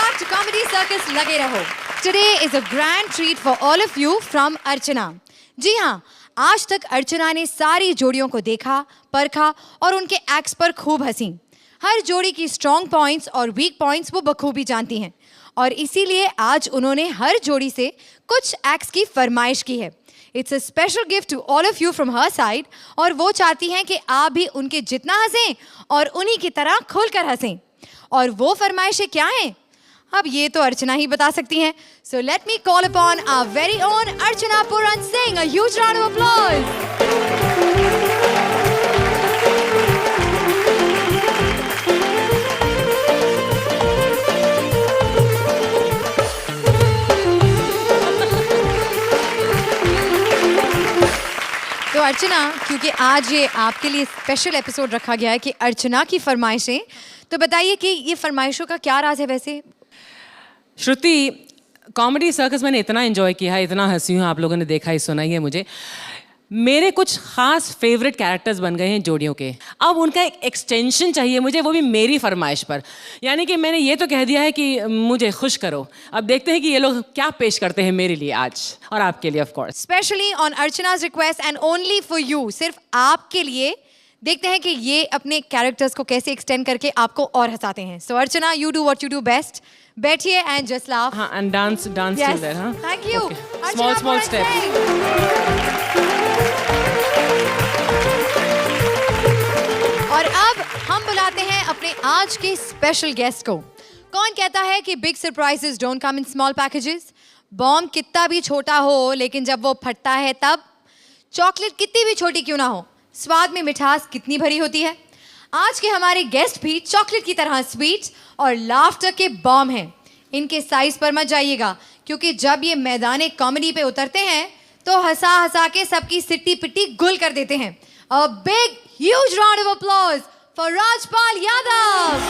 back to Comedy Circus लगे रहो. Today is a grand treat for all of you from अर्चना. जी हाँ, आज तक अर्चना ने सारी जोड़ियों को देखा, परखा और उनके एक्ट्स पर खूब हंसी. हर जोड़ी की स्ट्रॉन्ग पॉइंट्स और वीक पॉइंट्स वो बखूबी जानती हैं और इसीलिए आज उन्होंने हर जोड़ी से कुछ एक्ट्स की फरमाइश की है. It's a special gift to all of you from her side और वो चाहती हैं कि आप भी उनके जितना हंसें और उन्हीं की तरह खुलकर हंसें. और वो फरमाइशें क्या हैं? अब ये तो अर्चना ही बता सकती हैं. So let me call upon our very own Archana Puran Singh. A huge round of applause. तो अर्चना, क्योंकि आज ये आपके लिए स्पेशल एपिसोड रखा गया है कि अर्चना की फरमाइशें, तो बताइए कि ये फरमाइशों का क्या राज है वैसे? श्रुति, कॉमेडी सर्कस मैंने इतना एंजॉय किया है, इतना हंसी हूँ, आप लोगों ने देखा ही सुना ही है मुझे. मेरे कुछ खास फेवरेट कैरेक्टर्स बन गए हैं जोड़ियों के. अब उनका एक एक्सटेंशन चाहिए मुझे, वो भी मेरी फरमाइश पर. यानी कि मैंने ये तो कह दिया है कि मुझे खुश करो. अब देखते हैं कि ये लोग क्या पेश करते हैं मेरे लिए आज और आपके लिए of course. Specially on Archana's request and only for you, सिर्फ आपके लिए. देखते हैं कि ये अपने कैरेक्टर्स को कैसे एक्सटेंड करके आपको और हंसाते हैं. So Archana, you do what you do best. बैठिए एंड जस्ट लाफ. हाँ, एंड डांस Yes. देयर. हाँ, Thank you. Small Archana small Puran step. Singh. और अब हम बुलाते हैं अपने आज के स्पेशल गेस्ट को. कौन कहता है कि big surprises don't come in small packages? Bomb कितना भी छोटा हो, लेकिन जब वो फटता है तब. चॉकलेट कितनी भी छोटी क्यों ना हो, स्वाद में मिठास कितनी भरी होती है. आज के हमारे गेस्ट भी चॉकलेट की तरह स्वीट और लाफ्टर के बॉम्ब हैं. इनके साइज पर मत जाइएगा, क्योंकि जब ये मैदान कॉमेडी पे उतरते हैं तो हंसा हंसा के सबकी सिट्टी पिट्टी गुल कर देते हैं. A big huge round of applause for Rajpal Yadav.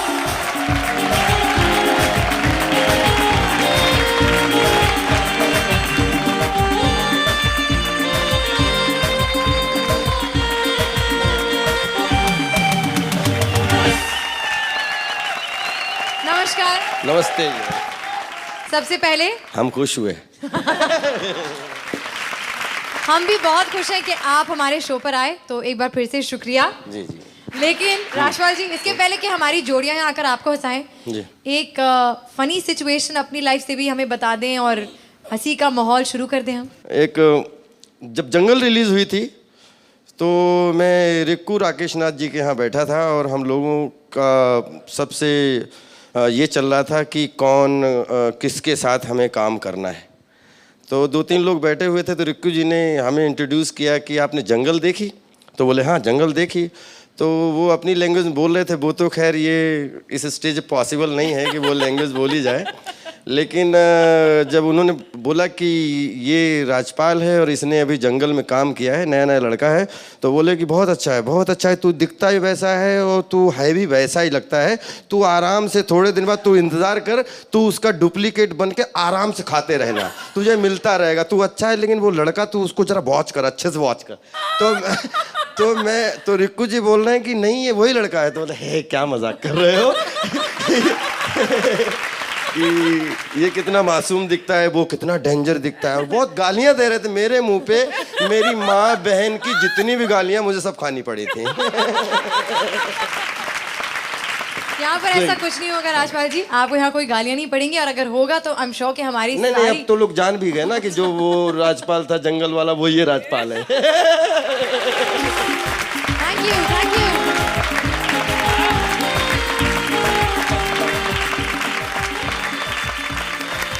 नमस्कार. नमस्ते जी. सबसे पहले हम खुश हुए. हम भी बहुत खुश हैं कि आप हमारे शो पर आए, तो एक बार फिर से शुक्रिया. जी जी. लेकिन राजपाल जी, इसके पहले कि हमारी जोड़ियां यहाँ आकर आपको हंसाएं, जी. एक फनी सिचुएशन अपनी लाइफ से भी हमें बता दें और हंसी का माहौल शुरू कर दें हम. जब जंगल रिलीज हुई थी तो मैं रिक्कू राकेश नाथ जी के यहाँ बैठा था और हम लोगों का सबसे ये चल रहा था कि कौन किसके साथ हमें काम करना है. तो 2-3 लोग बैठे हुए थे, तो रिक्कू जी ने हमें इंट्रोड्यूस किया कि आपने जंगल देखी? तो बोले हाँ जंगल देखी. तो वो अपनी लैंग्वेज में बोल रहे थे. वो तो खैर ये इस स्टेज पॉसिबल नहीं है कि वो लैंग्वेज बोली जाए, लेकिन जब उन्होंने बोला कि ये राजपाल है और इसने अभी जंगल में काम किया है, नया नया लड़का है, तो बोले कि बहुत अच्छा है, बहुत अच्छा है, तू दिखता ही वैसा है और तू है भी वैसा ही लगता है. तू आराम से थोड़े दिन बाद तू इंतज़ार कर, तू उसका डुप्लीकेट बन के आराम से खाते रहना, तुझे मिलता रहेगा. तू अच्छा है, लेकिन वो लड़का तू उसको ज़रा वॉच कर, अच्छे से वॉच कर. तो रिक्कू जी बोल रहे हैं कि नहीं ये वही लड़का है. तो बोले हे क्या मजाक कर रहे हो कि ये कितना मासूम दिखता है, वो कितना डेंजर दिखता है. और बहुत गालियां दे रहे थे मेरे मुंह पे. मेरी माँ बहन की जितनी भी गालियां मुझे सब खानी पड़ी थी. यहाँ पर ऐसा कुछ नहीं होगा राजपाल जी, आपको यहाँ कोई गालियाँ नहीं पड़ेंगी, और अगर होगा तो आई एम श्योर कि हमारी नहीं, अब तो लोग जान भी गए ना कि जो वो राजपाल था जंगल वाला, वो ये राजपाल है. Thank you, thank you.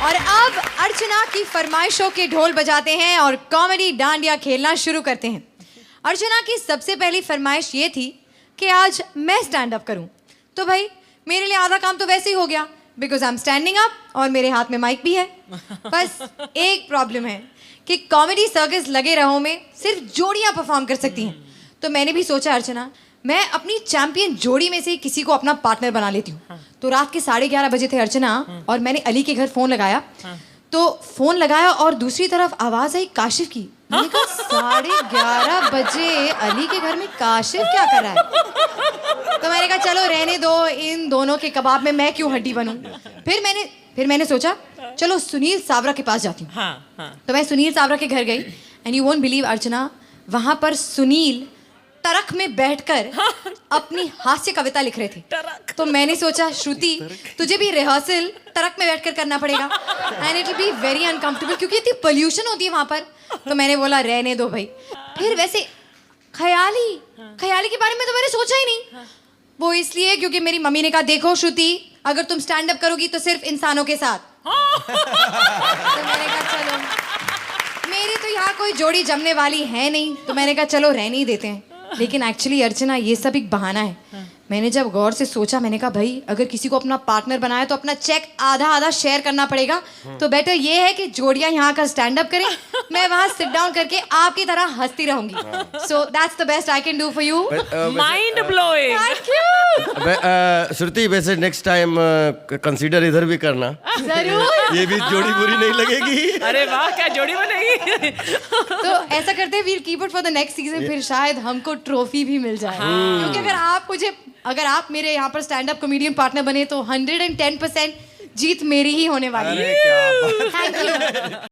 और अब अर्चना की फरमाइशों के ढोल बजाते हैं और कॉमेडी डांडिया खेलना शुरू करते हैं. अर्चना की सबसे पहली फरमाइश ये थी कि आज मैं स्टैंड अप करूं. तो भाई मेरे लिए आधा काम तो वैसे ही हो गया, because I am standing up और मेरे हाथ में माइक भी है. बस एक प्रॉब्लम है कि कॉमेडी सर्कस लगे रहो में सिर्फ जोड़ियां परफॉर्म कर सकती हैं. तो मैंने भी सोचा अर्चना, मैं अपनी चैंपियन जोड़ी में से किसी को अपना पार्टनर बना लेती हूँ. तो रात के 11:30 बजे थे अर्चना, और मैंने अली के घर फ़ोन लगाया. तो फ़ोन लगाया और दूसरी तरफ आवाज़ आई काशिफ की. मैंने कहा 11:30 बजे अली के घर में काशिफ क्या कर रहा है? तो मैंने कहा चलो रहने दो, इन दोनों के कबाब में मैं क्यों हड्डी बनूं। फिर मैंने सोचा चलो सुनील सावरा के पास जाती हूँ। तो मैं सुनील सावरा के घर गई एंड यू वोंट बिलीव अर्चना, वहां पर सुनील टरक में बैठकर अपनी हास्य कविता लिख रहे थे। तो मैंने सोचा श्रुति तुझे भी रिहर्सल टरक में बैठकर करना पड़ेगा and it will be very uncomfortable क्योंकि इतनी पोल्यूशन होती है वहां पर। तो मैंने बोला रहने दो भाई। फिर वैसे ख्याली के बारे में तो मैंने सोचा ही नहीं। वो इसलिए क्योंकि मेरी मम्मी ने कहा देखो श्रुति अगर तुम स्टैंड अप करोगी तो सिर्फ इंसानों के साथ। तो मैंने कहा चलो, मेरी तो यहाँ कोई जोड़ी जमने वाली है नहीं, तो मैंने कहा चलो रहने ही देते हैं। लेकिन एक्चुअली अर्चना ये सब एक बहाना है। मैंने जब गौर से सोचा मैंने कहा भाई अगर किसी को अपना पार्टनर बनाया तो अपना चेक आधा शेयर करना पड़ेगा। तो बेटर ये है कि जोड़ियां यहाँ का स्टैंड अप करें, मैं वहां सिट डाउन करके आपकी तरह हंसती रहूंगी। So that's the best I can do for you. Mind blowing. Thank you. Shruti वैसे नेक्स्ट टाइम कंसीडर इधर भी करना, जरूर। ये भी जोड़ी बुरी नहीं लगेगी। अरे वाह क्या जोड़ी बनेगी। तो ऐसा करते हैं we'll keep it for the next season, फिर शायद हमको ट्रॉफी भी मिल जाए। क्योंकि अगर आप मेरे यहाँ पर स्टैंड अप कॉमेडियन पार्टनर बने तो 110% जीत मेरी ही होने वाली है। अरे क्या बात। Thank you.